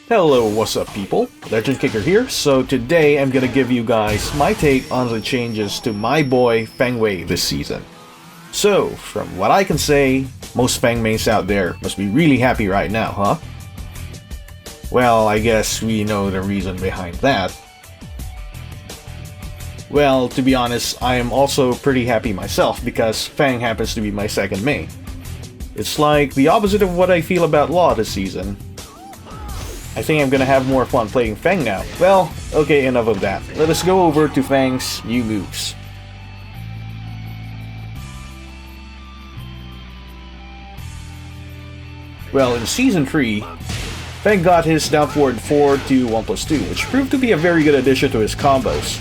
Hello, what's up people? LegendKicker here. So today I'm gonna give you guys my take on the changes to my boy Feng Wei this season. So, from what I can say, most Feng mains out there must be really happy right now, huh? Well, I guess we know the reason behind that. Well, to be honest, I am also pretty happy myself because Feng happens to be my second main. It's like the opposite of what I feel about Law this season. I think I'm gonna have more fun playing Feng now. Well, okay, enough of that. Let us go over to Feng's new moves. Well, in Season 3, Feng got his down forward 4 to 1+2, which proved to be a very good addition to his combos.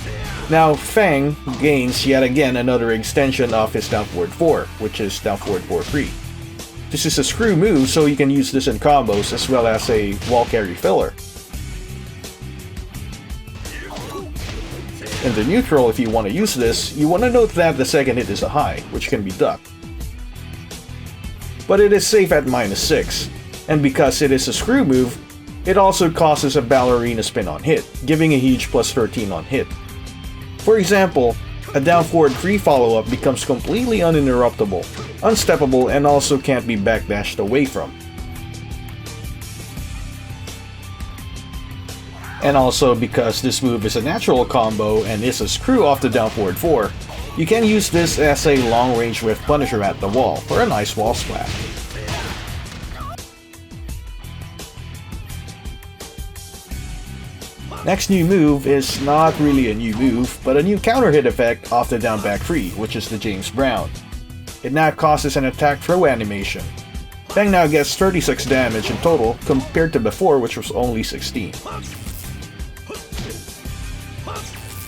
Now, Feng gains yet again another extension of his down forward 4, which is down forward 4-3. This is a screw move, so you can use this in combos as well as a wall carry filler. In the neutral, if you want to use this, you want to note that the second hit is a high, which can be ducked. But it is safe at -6, and because it is a screw move, it also causes a ballerina spin on hit, giving a huge +13 on hit. For example, a down forward 3 follow-up becomes completely uninterruptible, unsteppable, and also can't be backdashed away from. And also because this move is a natural combo and is a screw off the down forward 4, you can use this as a long-range whiff punisher at the wall for a nice wall splat. Next new move is not really a new move, but a new counter hit effect off the down back 3, which is the James Brown. It now causes an attack throw animation. Feng now gets 36 damage in total compared to before, which was only 16.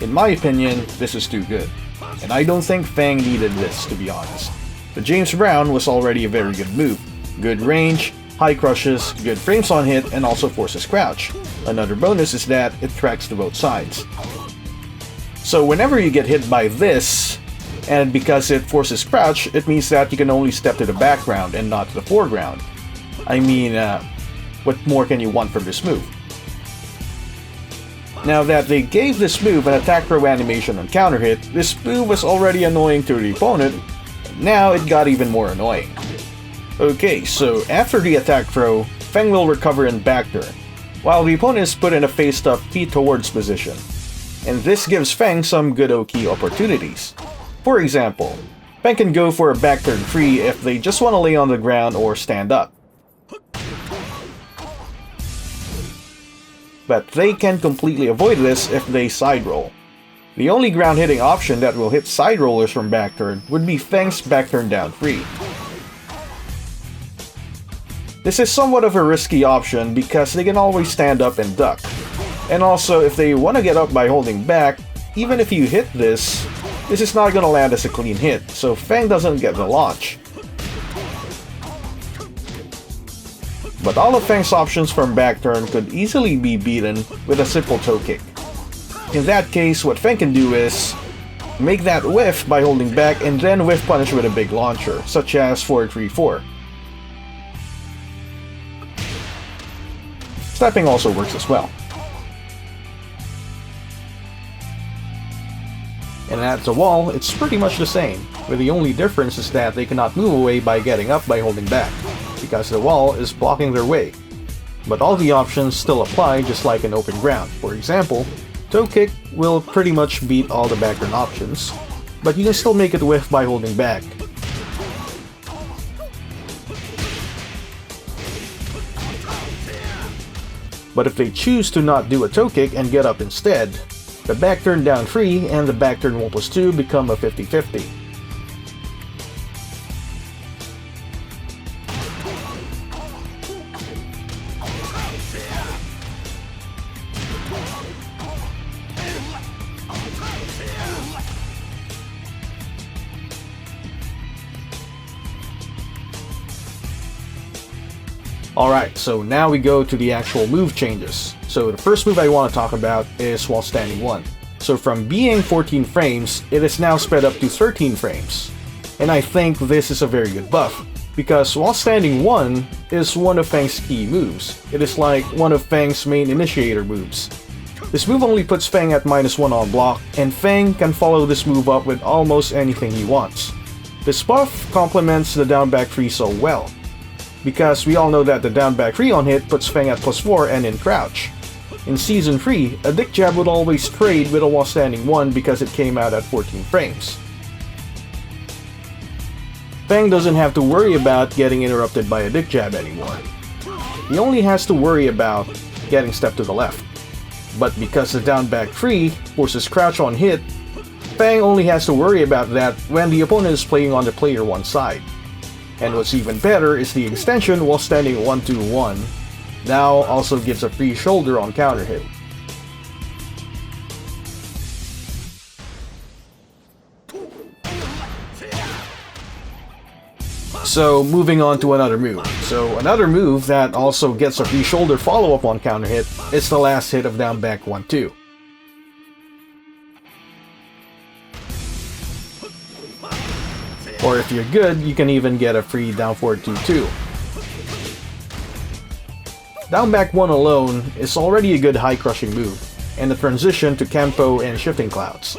In my opinion, this is too good, and I don't think Feng needed this, to be honest. The James Brown was already a very good move. Good range, high crushes, good frames on hit, and also forces crouch. Another bonus is that it tracks to both sides. So whenever you get hit by this, and because it forces crouch, it means that you can only step to the background and not to the foreground. I mean, what more can you want from this move? Now that they gave this move an attack throw animation on counter hit, this move was already annoying to the opponent, and now it got even more annoying. Okay, so after the attack throw, Feng will recover in back turn, while the opponent is put in a face-up feet towards position. And this gives Feng some good OK opportunities. For example, Feng can go for a back turn free if they just want to lay on the ground or stand up. But they can completely avoid this if they side roll. The only ground hitting option that will hit side rollers from back turn would be Feng's back turn down 3. This is somewhat of a risky option because they can always stand up and duck. And also, if they want to get up by holding back, even if you hit this is not going to land as a clean hit, so Feng doesn't get the launch. But all of Feng's options from back turn could easily be beaten with a simple toe kick. In that case, what Feng can do is make that whiff by holding back and then whiff punish with a big launcher, such as 4-3-4. Stepping also works as well. And at the wall, it's pretty much the same, where the only difference is that they cannot move away by getting up by holding back, because the wall is blocking their way. But all the options still apply just like in open ground. For example, toe kick will pretty much beat all the background options, but you can still make it whiff by holding back. But if they choose to not do a toe kick and get up instead, the back turn down 3 and the back turn 1+2 become a 50-50. Alright, so now we go to the actual move changes. So the first move I want to talk about is while standing 1. So from being 14 frames, it is now sped up to 13 frames. And I think this is a very good buff. because while standing 1 is one of Feng's key moves. It is like one of Feng's main initiator moves. This move only puts Feng at -1 on block, and Feng can follow this move up with almost anything he wants. This buff complements the down back 3 so well, because we all know that the down back 3 on hit puts Feng at +4 and in crouch. In Season 3, a dick jab would always trade with a while standing 1 because it came out at 14 frames. Feng doesn't have to worry about getting interrupted by a dick jab anymore. He only has to worry about getting stepped to the left. But because the down back 3 forces crouch on hit, Feng only has to worry about that when the opponent is playing on the player 1 side. And what's even better is the extension while standing 1-2-1 now also gives a free shoulder on counter hit. So moving on to another move. So another move that also gets a free shoulder follow-up on counter hit is the last hit of down back 1-2. Or if you're good, you can even get a free down forward 2-2. Down back 1 alone is already a good high crushing move, and the transition to Kenpo and Shifting Clouds.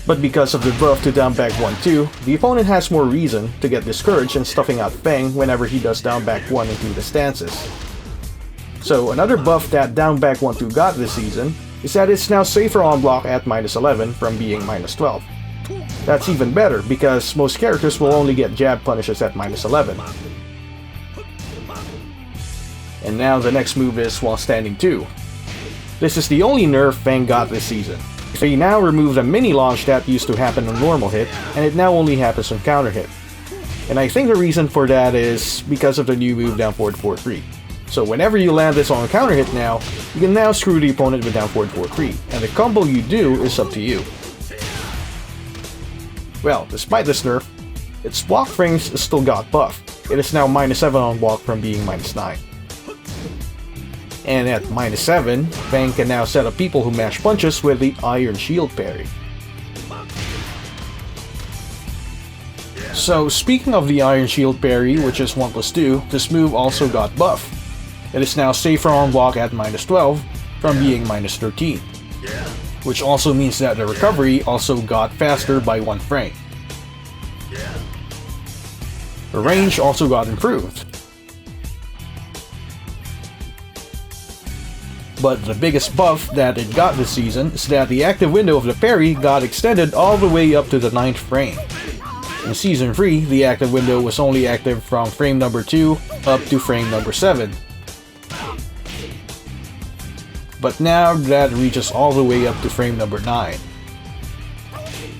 But because of the buff to down back 1-2, the opponent has more reason to get discouraged and stuffing out Feng whenever he does down back 1 into the stances. So another buff that down back 1-2 got this season is that it's now safer on block at -11 from being -12. That's even better because most characters will only get jab punishes at -11. And now the next move is while standing 2. This is the only nerf Feng got this season. They now remove the mini launch that used to happen on normal hit, and it now only happens on counter hit. And I think the reason for that is because of the new move down forward 4-3. So whenever you land this on counter hit now, you can now screw the opponent with down forward 4-3, and the combo you do is up to you. Well, despite this nerf, its block frames still got buffed. It is now -7 on block from being -9. And at -7, Feng can now set up people who mash punches with the Iron Shield parry. So speaking of the Iron Shield parry, which is 1+2, this move also got buffed. It is now safer on block at -12 from being -13. Which also means that the recovery also got faster by 1 frame. The range also got improved. But the biggest buff that it got this season is that the active window of the parry got extended all the way up to the 9th frame. In Season 3, the active window was only active from frame number 2 up to frame number 7. But now that reaches all the way up to frame number 9.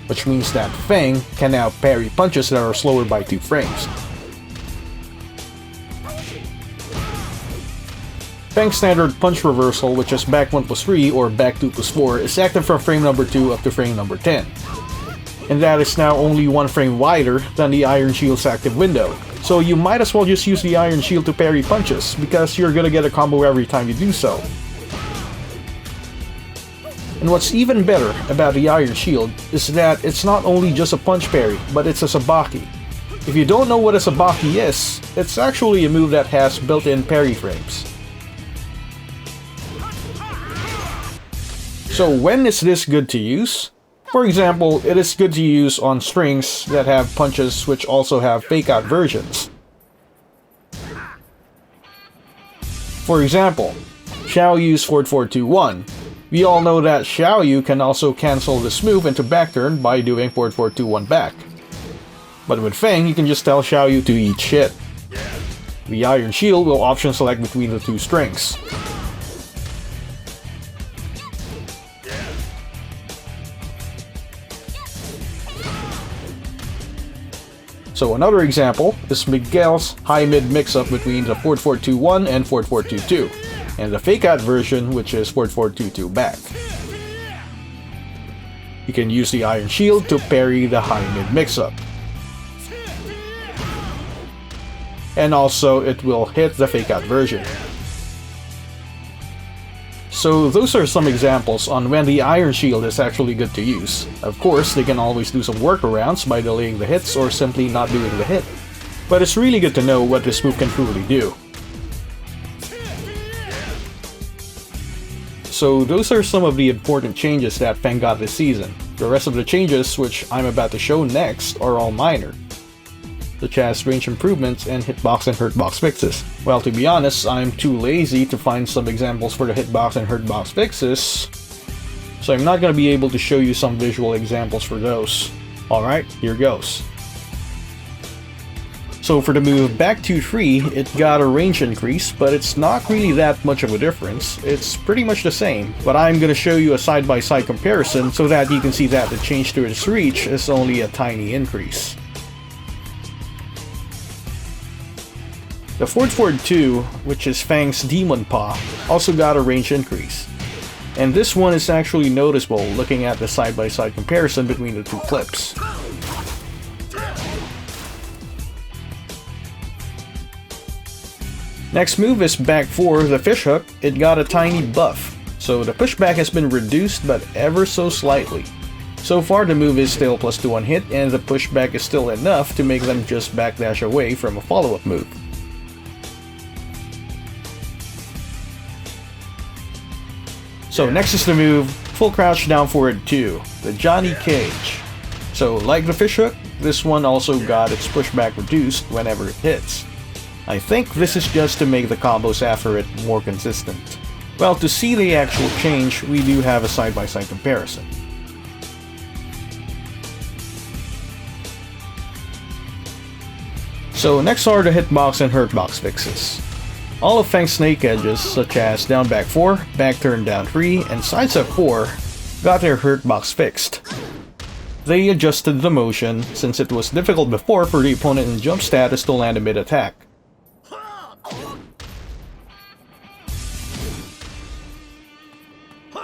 Which means that Feng can now parry punches that are slower by 2 frames. Feng's standard punch reversal, which is back 1+3 or back 2+4, is active from frame number 2 up to frame number 10. And that is now only 1 frame wider than the Iron Shield's active window. So you might as well just use the Iron Shield to parry punches, because you're gonna get a combo every time you do so. And what's even better about the Iron Shield is that it's not only just a punch parry, but it's a sabaki. If you don't know what a sabaki is, it's actually a move that has built-in parry frames. So when is this good to use? For example, it is good to use on strings that have punches which also have fake-out versions. For example, Xiaoyu's forward 4-2-1. We all know that Xiaoyu can also cancel this move into back turn by doing forward 4-2-1 back. But with Feng, you can just tell Xiaoyu to eat shit. The Iron Shield will option select between the 2 strings. So another example is Miguel's high-mid mix-up between the forward 4-2-1 and forward 4-2-2, and the fake-out version, which is forward 4-2-2 back. You can use the Iron Shield to parry the high-mid mix-up. And also, it will hit the fake-out version. so those are some examples on when the Iron Shield is actually good to use. Of course, they can always do some workarounds by delaying the hits or simply not doing the hit. But it's really good to know what this move can truly do. So those are some of the important changes that Feng got this season. The rest of the changes, which I'm about to show next, are all minor, such as range improvements and hitbox and hurtbox fixes. Well, to be honest, I'm too lazy to find some examples for the hitbox and hurtbox fixes, so I'm not going to be able to show you some visual examples for those. Alright, here goes. So for the move Back 2-3, it got a range increase, but it's not really that much of a difference. It's pretty much the same, but I'm gonna show you a side-by-side comparison so that you can see that the change to its reach is only a tiny increase. The Forward Forward 2, which is Feng's Demon Paw, also got a range increase. And this one is actually noticeable looking at the side-by-side comparison between the two clips. Next move is Back 4, the Fish Hook. It got a tiny buff, so the pushback has been reduced but ever so slightly. So far the move is still +2 on hit, and the pushback is still enough to make them just backdash away from a follow-up move. So next is the move Full Crouch Down Forward 2, the Johnny Cage. So like the Fish Hook, this one also got its pushback reduced whenever it hits. I think this is just to make the combos after it more consistent. Well, to see the actual change, we do have a side-by-side comparison. So next are the hitbox and hurtbox fixes. All of Feng's snake edges, such as down back 4, back turn down 3, and sidestep 4, got their hurtbox fixed. They adjusted the motion, since it was difficult before for the opponent in jump status to land a mid-attack.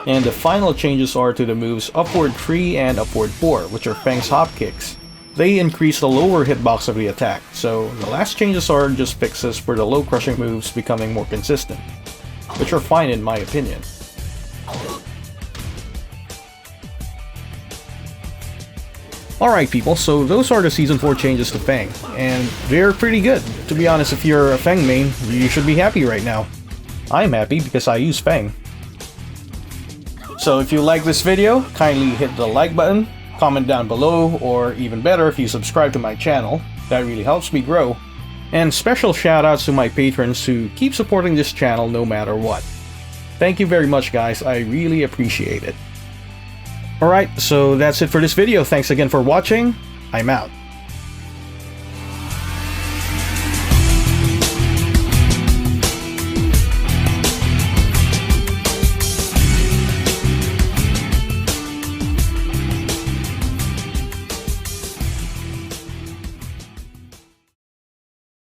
And the final changes are to the moves Upward 3 and Upward 4, which are Feng's hop kicks. They increase the lower hitbox of the attack, so the last changes are just fixes for the low crushing moves becoming more consistent, which are fine in my opinion. Alright people, so those are the Season 4 changes to Feng, and they're pretty good. To be honest, if you're a Feng main, you should be happy right now. I'm happy because I use Feng. So if you like this video, kindly hit the like button, comment down below, or even better if you subscribe to my channel. That really helps me grow. And special shoutouts to my patrons who keep supporting this channel no matter what. Thank you very much guys, I really appreciate it. Alright, so that's it for this video. Thanks again for watching. I'm out.